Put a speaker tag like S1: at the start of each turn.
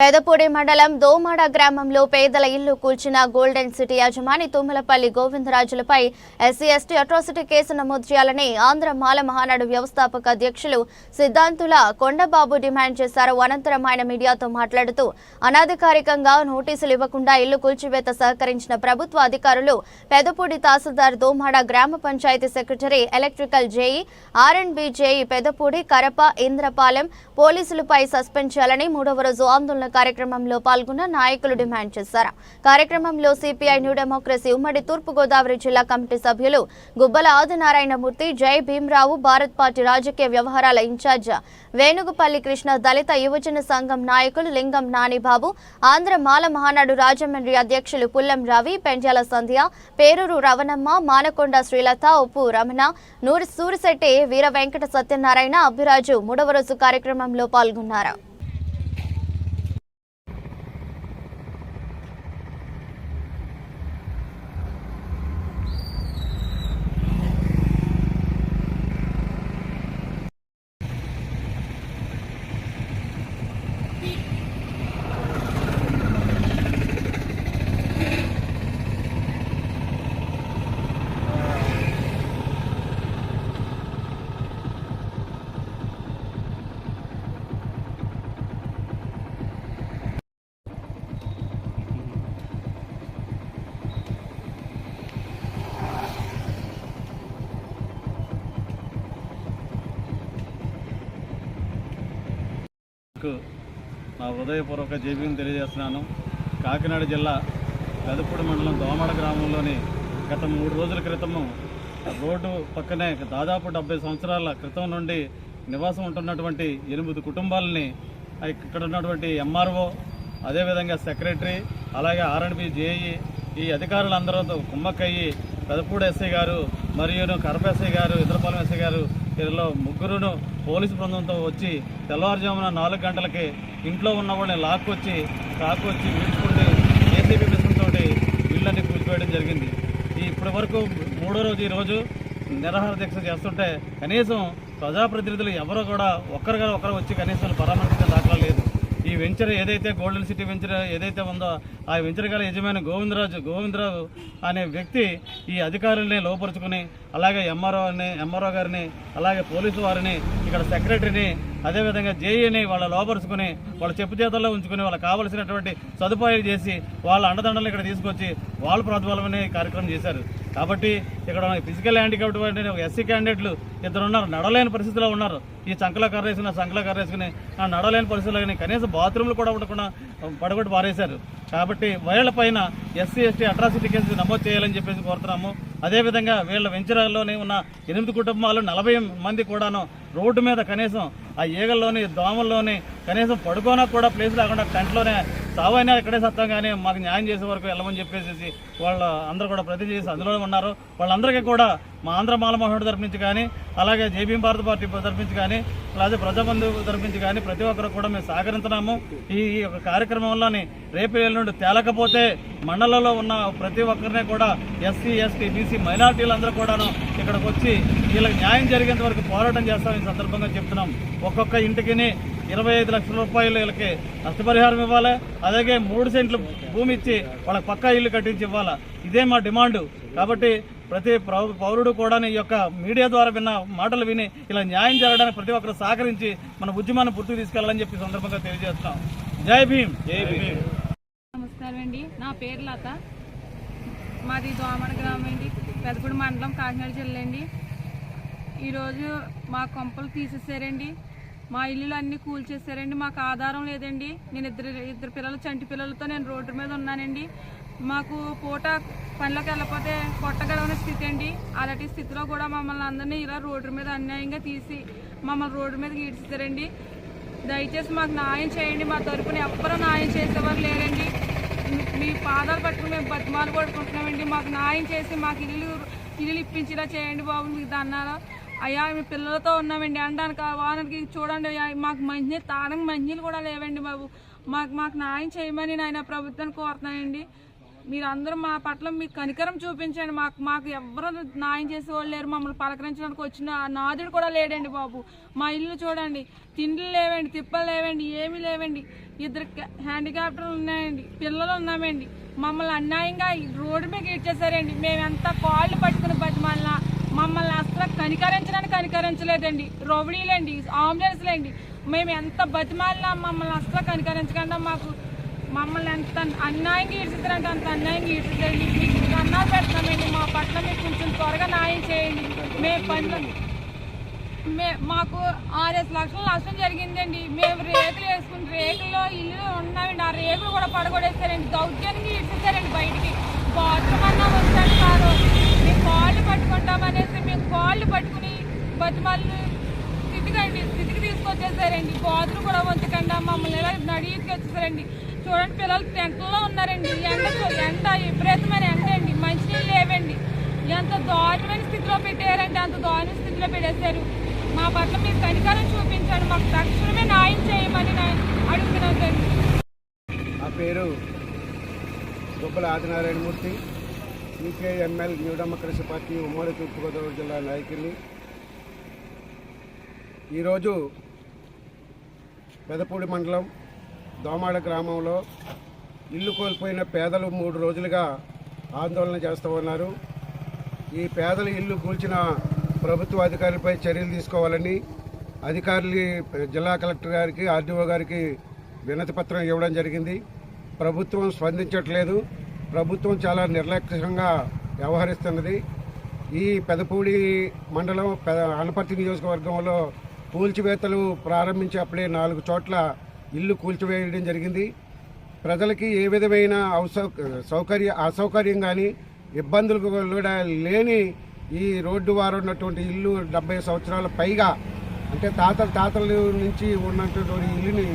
S1: పెదపూడి మండలం దోమాడ గ్రామంలో పేదల ఇల్లు కూల్చిన గోల్డెన్ సిటీ యజమాని తుమ్మలపల్లి గోవిందరాజులపై ఎస్సీ/ఎస్టీ అట్రాసిటీ కేసు నమోదు చేయాలని ఆంధ్ర మాల మహానాడు వ్యవస్థాపక అధ్యక్షులు సిద్ధాంతుల కొండబాబు డిమాండ్ చేశారు. అనంతరం ఆయన మీడియాతో మాట్లాడుతూ అనధికారికంగా నోటీసులు ఇవ్వకుండా ఇల్లు కూల్చివేత సహకరించిన ప్రభుత్వ అధికారులు పెదపూడి తహసీల్దార్ దోమాడ గ్రామ panchayat secretary electrical JE R&B JE Pedapudi Karapa Indrapalem పోలీసులపై సస్పెండ్ చేయాలని మూడవ రోజు ఆందోళన కార్యక్రమంలో పాల్గొన్న నాయకులు డిమాండ్ చేశారు. కార్యక్రమంలో సిపిఐ న్యూ డెమోక్రసీ ఉమ్మడి తూర్పు గోదావరి జిల్లా కమిటీ సభ్యులు గుబ్బల ఆదినారాయణమూర్తి, జై భీమరావు, భారత్ పార్టీ రాజకీయ వ్యవహారాల ఇన్ఛార్జ్ వేణుగుపల్లి కృష్ణ, దళిత యువజన సంఘం నాయకులు లింగం నానిబాబు, ఆంధ్ర మాల మహానాడు రాజమండ్రి అధ్యక్షులు పుల్లం రవి, పెంజాల సంధ్య, పేరూరు రవణమ్మ, మానకొండ శ్రీలత, ఉప్పు రమణ, సూరిశెట్టి వీర వెంకట సత్యనారాయణ, అభిరాజు మూడవ రోజు కార్యక్రమంలో పాల్గొన్నారు.
S2: నా హృదయపూర్వక జైభీం తెలియజేస్తున్నాను. కాకినాడ జిల్లా పెదపూడి మండలం దోమాడ గ్రామంలోని గత 3 రోజుల క్రితము రోడ్డు పక్కనే దాదాపు 70 సంవత్సరాల క్రితం నుండి నివాసం ఉంటున్నటువంటి 8 కుటుంబాలని ఇక్కడ ఉన్నటువంటి MRO, అదేవిధంగా సెక్రటరీ, అలాగే R&B జేఈ ఈ అధికారులందరితో కుమ్మక్కయ్యి పెదపూడి ఎస్ఐ గారు మరియు కరప ఎస్ఐ గారు, ఇంద్రపాలెం ఎస్ఐ గారు వీరిలో ముగ్గురును పోలీసు బృందంతో వచ్చి తెల్లవారుజామున 4 గంటలకి ఇంట్లో ఉన్న వాళ్ళని లాక్కొచ్చి వీడ్చుకుంటే ఏసీబీ మిషన్తో ఇళ్ళని కూల్చివేయడం జరిగింది. ఇప్పటి వరకు 3వ రోజు ఈరోజు నిరాహార దీక్ష చేస్తుంటే కనీసం ప్రజాప్రతినిధులు ఎవరో కూడా ఒకరు వచ్చి కనీసం పరామర్శించే దాఖలా లేదు. ఈ వెంచర్ ఏదైతే గోల్డెన్ సిటీ వెంచర్ ఏదైతే ఉందో ఆ వెంచర్ గల యజమాని గోవిందరావు అనే వ్యక్తి ఈ అధికారుల్ని లోపరుచుకుని అలాగే ఎంఆర్ఓ గారిని అలాగే పోలీసు వారిని ఇక్కడ సెక్రటరీని అదేవిధంగా జేఈని వాళ్ళ లోపరుచుకుని వాళ్ళ చెప్పు చేతుల్లో ఉంచుకుని వాళ్ళకి కావలసినటువంటి సదుపాయాలు చేసి వాళ్ళ అండదండలు ఇక్కడ తీసుకొచ్చి వాళ్ళ ప్రతిఫలమనే కార్యక్రమం చేశారు. కాబట్టి ఇక్కడ ఫిజికల్ హ్యాండిక్యాప్డ్ ఒక ఎస్సీ క్యాండిడేట్లు 2 ఉన్నారు, నడలేని పరిస్థితిలో ఉన్నారు. ఈ సంకల కర్రేసుకుని ఆ నడలేని పరిస్థితుల్లో కనీసం బాత్రూమ్లు కూడా ఉండకుండా పడగొట్టి పారేశారు. కాబట్టి వీళ్ళ పైన ఎస్సీ/ఎస్టీ అట్రాసిటీ కేసు నమోదు చేయాలని చెప్పేసి కోరుతున్నాము. అదేవిధంగా వీళ్ళ వెంచర్లోనే ఉన్న 8 కుటుంబాలు 40 మంది కూడాను రోడ్డు మీద కనీసం ఆ ఈగల్లోని దోమల్లోని కనీసం పడుకోనకు కూడా ప్లేస్ లేకుండా టెంట్లోనే సావైనా ఇక్కడే సత్తాం కానీ మాకు న్యాయం చేసే వరకు వెళ్ళమని చెప్పేసి వాళ్ళ అందరూ కూడా ప్రతినిధి చేసి అందులోనే ఉన్నారు. వాళ్ళందరికీ కూడా మా ఆంధ్ర మాల మహానాడు తరఫు నుంచి కానీ అలాగే జైభీం భారత పార్టీ తరఫు నుంచి కానీ అలాగే ప్రజాబంధు తరఫు నుంచి కానీ ప్రతి ఒక్కరు కూడా మేము సహకరిస్తున్నాము. ఈ యొక్క కార్యక్రమంలోని రేపు నుండి తేలకపోతే మండలంలో ఉన్న ప్రతి ఒక్కరిని కూడా ఎస్సీ/ఎస్టీ బీసీ మైనార్టీలందరూ కూడాను ఇక్కడికి వచ్చి వీళ్ళకి న్యాయం జరిగేంత వరకు పోరాటం చేస్తాం. ఈ సందర్భంగా చెప్తున్నాం. ఒక్కొక్క ఇంటికి 25 లక్షల రూపాయలు వీళ్ళకి నష్టపరిహారం ఇవ్వాలి. అలాగే 3 సెంట్లు భూమి ఇచ్చి వాళ్ళకి పక్కా ఇల్లు కట్టించి ఇవ్వాలి. ఇదే మా డిమాండు. కాబట్టి ప్రతి పౌరుడు కూడా ఈ యొక్క మీడియా ద్వారా విన్న మాటలు విని ఇలా న్యాయం జరగడానికి ప్రతి ఒక్కరు సహకరించి మన ఉద్యమాన్ని పూర్తిగా తీసుకెళ్లాలని చెప్పి సందర్భంగా తెలియజేస్తున్నాం. జై భీమ్.
S3: నమస్కారం అండి. నా పేరు లత. మాది దోమడ గ్రామం అండి, పెదపూడి మండలం, కాకినాడ జిల్లా అండి. ఈరోజు మా కొంపలు తీసేసారండి, మా ఇల్లులు అన్నీ కూల్చేసారండి. మాకు ఆధారం లేదండి. నేను ఇద్దరు పిల్లలు, చంటి పిల్లలతో నేను రోడ్డు మీద ఉన్నానండి. మాకు పూట పనిలోకి వెళ్ళకపోతే కొట్టగలవని స్థితి అండి. అలాంటి స్థితిలో కూడా మమ్మల్ని అందరినీ ఇలా రోడ్డు మీద అన్యాయంగా తీసి మమ్మల్ని రోడ్డు మీద ఈడ్చుతారండి. దయచేసి మాకు న్యాయం చేయండి. మా తరపున ఎవ్వరూ న్యాయం చేసేవారు లేరండి. మీ పాదాలు పట్టుకుని మేము బతిమాలు పడుకుంటున్నామండి. మాకు న్యాయం చేసి మాకు ఇల్లు ఇప్పించేలా చేయండి బాబు. మీకు దన్నారా అయ్యా, మీ పిల్లలతో ఉన్నామండి. అనడానికి వానకి చూడండి, మాకు మంచి తాగడానికి మంచినీళ్ళు కూడా లేవండి బాబు. మాకు న్యాయం చేయమని నాయన ప్రభుత్వాన్ని కోరుతున్నానండి. మీరందరూ మా పట్ల మీకు కనికరం చూపించండి. మాకు ఎవరు న్యాయం చేసేవాళ్ళు లేరు. మమ్మల్ని పలకరించడానికి వచ్చిన నాదుడు కూడా లేడండి బాబు. మా ఇల్లు చూడండి, తిండ్లు లేవండి, తిప్పలు లేవండి, ఏమీ లేవండి. 2 హ్యాండిక్యాప్టర్లు ఉన్నాయండి, పిల్లలు ఉన్నామండి. మమ్మల్ని అన్యాయంగా రోడ్డు మీద ఇచ్చేసారండి. మేము ఎంత కాళ్ళు పట్టుకుని బతిమాలినా మమ్మల్ని అసలు కనికరించడానికి కనికరించలేదండి. రౌడీలండి, అంబులెన్స్లండి. మేము ఎంత బతిమాలినా మమ్మల్ని అసలు కనికరించకుండా మమ్మల్ని ఎంత అన్యాయంగా ఈడ్చిస్తారంటే అంత అన్యాయంగా ఈడ్చిద్దండి. మీకు అన్నాలు పెడతామండి. మా పట్ల మీరు కొంచెం త్వరగా న్యాయం చేయండి. మాకు 6 లక్షల నష్టం జరిగిందండి. మేము రేకులు వేసుకుని రేకుల్లో ఇల్లు ఉన్నామండి. ఆ రేకులు కూడా పడగొడేస్తారండి. దౌర్జన్యంగా ఈడ్చేస్తారండి బయటికి. బాత్రూమ్ అన్నా వచ్చాడు కాదు. మేము కాళ్ళు పట్టుకుంటామనేసి మేము కాళ్ళు పట్టుకుని బతిమాలను స్థితికి తీసుకొచ్చేసారండి. బాత్రూమ్ కూడా వంచకుండా మమ్మల్ని ఎలా నడికి వచ్చేసారండి. చూడండి, పిల్లలు టెంట్లో ఉన్నారండి. ఎండ విపరీతమైన ఎండ అండి. మంచినీళ్ళు లేవండి. ఎంత దారుణమైన స్థితిలో పెట్టారంటే అంత దారుణ స్థితిలో పెట్టేశారు. మా పట్ల మీరు కనికరం చూపించండి. మాకు తక్షణమే న్యాయం చేయమని అడుగుతున్నాను.
S4: నా పేరు Goppala Adinarayanamurthy, CPIML new democracy party ఉమ్మడి తూర్పుగోదావరి జిల్లా నాయకుడిని. ఈరోజు పెదపూడి మండలం దోమాడ గ్రామంలో ఇల్లు కోల్పోయిన పేదలు 3 రోజులుగా ఆందోళన చేస్తూ ఉన్నారు. ఈ పేదల ఇల్లు కూల్చిన ప్రభుత్వ అధికారులపై చర్యలు తీసుకోవాలని అధికారులు జిల్లా కలెక్టర్ గారికి, ఆర్డీఓ గారికి వినతి పత్రం ఇవ్వడం జరిగింది. ప్రభుత్వం స్పందించట్లేదు. ప్రభుత్వం చాలా నిర్లక్ష్యంగా వ్యవహరిస్తున్నది. ఈ పెదపూడి మండలం అనపర్తి నియోజకవర్గంలో కూల్చివేతలు ప్రారంభించి అప్పుడే 4 చోట్ల ఇల్లు కూల్చివేయడం జరిగింది. ప్రజలకి ఏ విధమైన అసౌకర్యం కానీ ఇబ్బందులు కూడా లేని ఈ రోడ్డు వారు ఉన్నటువంటి ఇల్లు 70 సంవత్సరాల పైగా, అంటే తాతల నుంచి ఉన్నటువంటి ఇల్లుని